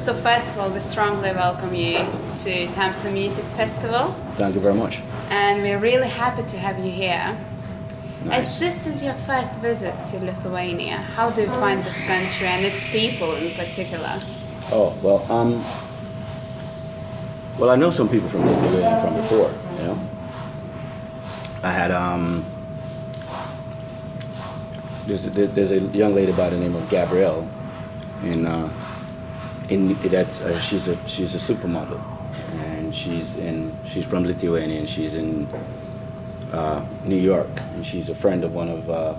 So first of all, we strongly welcome you to Tamsta Music Festival. Thank you very much. And we're really happy to have you here. Nice. As this is your first visit to Lithuania, how do you find this country and its people in particular? Oh, well, I know some people from Lithuania from before, you know. I had, there's a young lady by the name of Gabrielle, she's a supermodel, and she's from Lithuania, and she's in New York, and she's a friend of one of our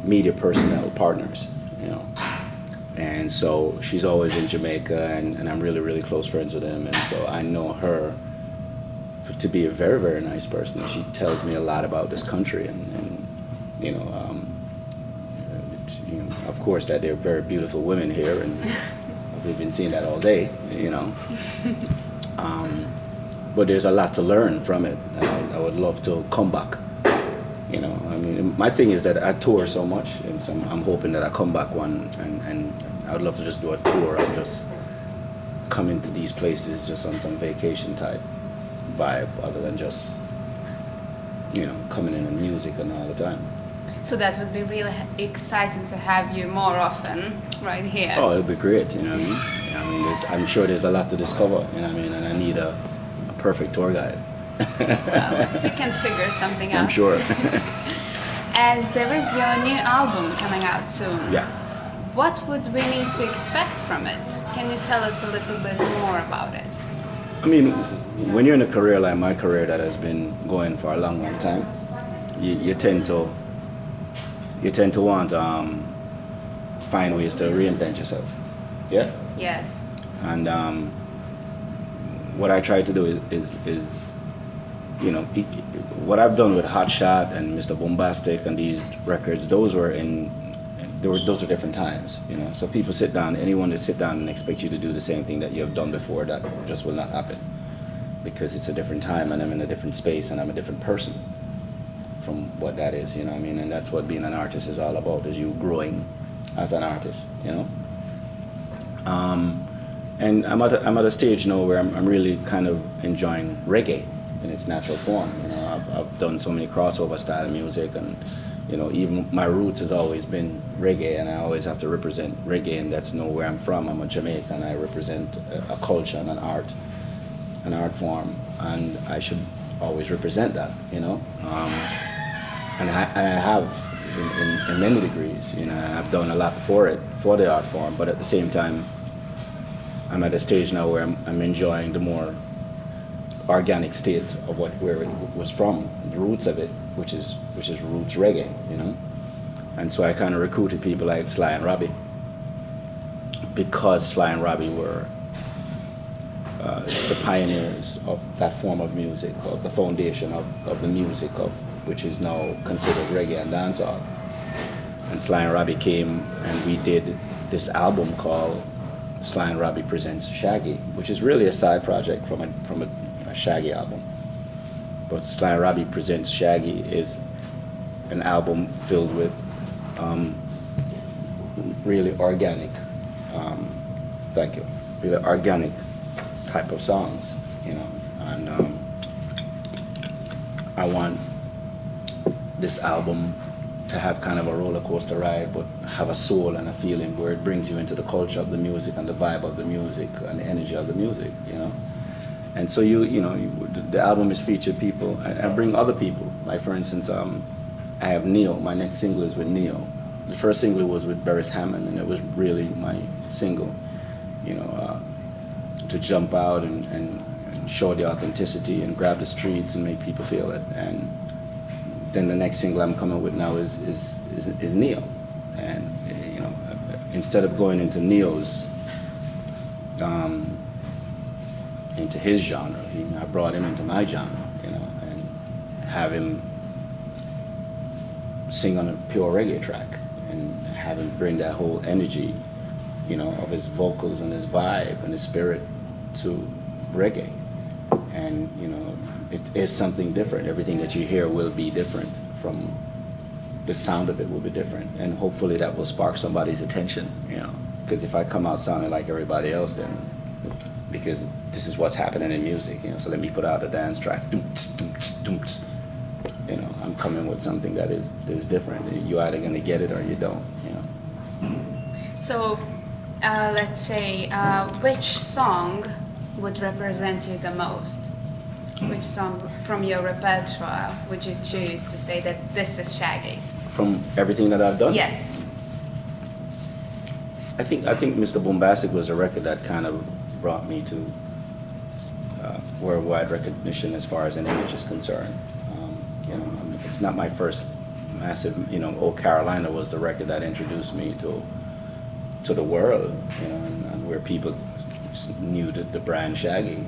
media personnel partners, you know. And so she's always in Jamaica, and I'm really, really close friends with him, and so I know her to be a very, very nice person. She tells me a lot about this country, and you know, of course, that there are very beautiful women here, and we've been seeing that all day, you know. But there's a lot to learn from it. I would love to come back. You know, I mean, my thing is that I tour so much, and so I'm hoping that I come back one, and I would love to just do a tour of just come into these places just on some vacation type vibe, other than just, you know, coming in and music and all the time. So that would be really exciting to have you more often right here. Oh, it'd be great, you know what I mean? I'm sure there's a lot to discover, you know what I mean? And I need a perfect tour guide. Well, we can figure something out. I'm sure. As there is your new album coming out soon. Yeah. What would we need to expect from it? Can you tell us a little bit more about it? I mean, when you're in a career like my career that has been going for a long, long time, you tend to want to find ways to reinvent yourself. Yeah? Yes. And what I try to do is you know, what I've done with Hot Shot and Mr. Bombastic and these records, those are different times, you know. So people sit down, anyone that sit down and expect you to do the same thing that you have done before, that just will not happen, because it's a different time and I'm in a different space and I'm a different person from what that is, you know what I mean? And that's what being an artist is all about, is you growing as an artist, you know. And I'm at a stage now where I'm really kind of enjoying reggae in its natural form. You know, I've done so many crossover style music, and you know, even my roots has always been reggae, and I always have to represent reggae, and that's where I'm from. I'm a Jamaican, and I represent a culture and an art form, and I should always represent that, you know. And I have in many degrees, you know, and I've done a lot for the art form, but at the same time, I'm at a stage now where I'm enjoying the more organic state of where it was from, the roots of it, which is roots reggae, you know. And so I kind of recruited people like Sly and Robbie, because Sly and Robbie were the pioneers of that form of music, of the foundation of the music of which is now considered reggae and dancehall. And Sly and Robbie came, and we did this album called Sly and Robbie Presents Shaggy, which is really a side project from a Shaggy album. But Sly and Robbie Presents Shaggy is an album filled with really organic, really organic type of songs, you know. And I want this album to have kind of a roller coaster ride, but have a soul and a feeling where it brings you into the culture of the music and the vibe of the music and the energy of the music, you know. And so the album is featured people. I bring other people. Like for instance, I have Neo. My next single is with Neo. The first single was with Beres Hammond, and it was really my single, you know, to jump out and show the authenticity and grab the streets and make people feel it. And then the next single I'm coming with now is Neo. And you know, instead of going into Neo's into his genre, I brought him into my genre, you know, and have him sing on a pure reggae track, and have him bring that whole energy, you know, of his vocals and his vibe and his spirit to reggae. And you know, it is something different. Everything that you hear will be different from the sound of it will be different, and hopefully that will spark somebody's attention. Because if I come out sounding like everybody else, then because this is what's happening in music, so let me put out a dance track. Doom-ts, doom-ts, doom-ts. I'm coming with something that is different. You're either gonna get it or you don't. So, let's say, which song would represent you the most? Which song from your repertoire would you choose to say that this is Shaggy? From everything that I've done? Yes. I think Mr. Bombastic was a record that kind of brought me to worldwide recognition as far as an image is concerned. It's not my first massive, Old Carolina was the record that introduced me to the world, and where people knew the brand Shaggy,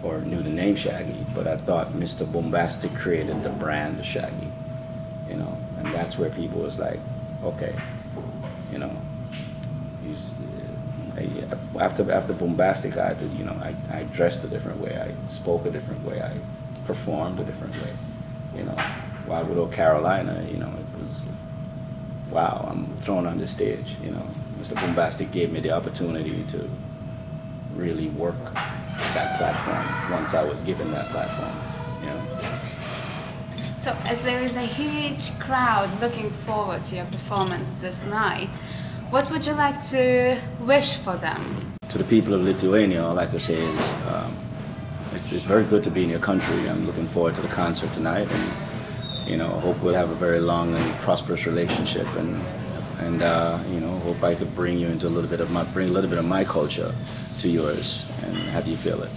or knew the name Shaggy. But I thought Mr. Bombastic created the brand Shaggy, and that's where people was like, okay, he's after Bombastic, I dressed a different way, I spoke a different way, I performed a different way. While with Old Carolina, it was, wow, I'm thrown on the stage. Mr. Bombastic gave me the opportunity to really work that platform once I was given that platform. So, as there is a huge crowd looking forward to your performance this night, what would you like to wish for them? To the people of Lithuania, all I can say is it's very good to be in your country. I'm looking forward to the concert tonight, and I hope we'll have a very long and prosperous relationship, and hope I could bring you into bring a little bit of my culture to yours and have you feel it.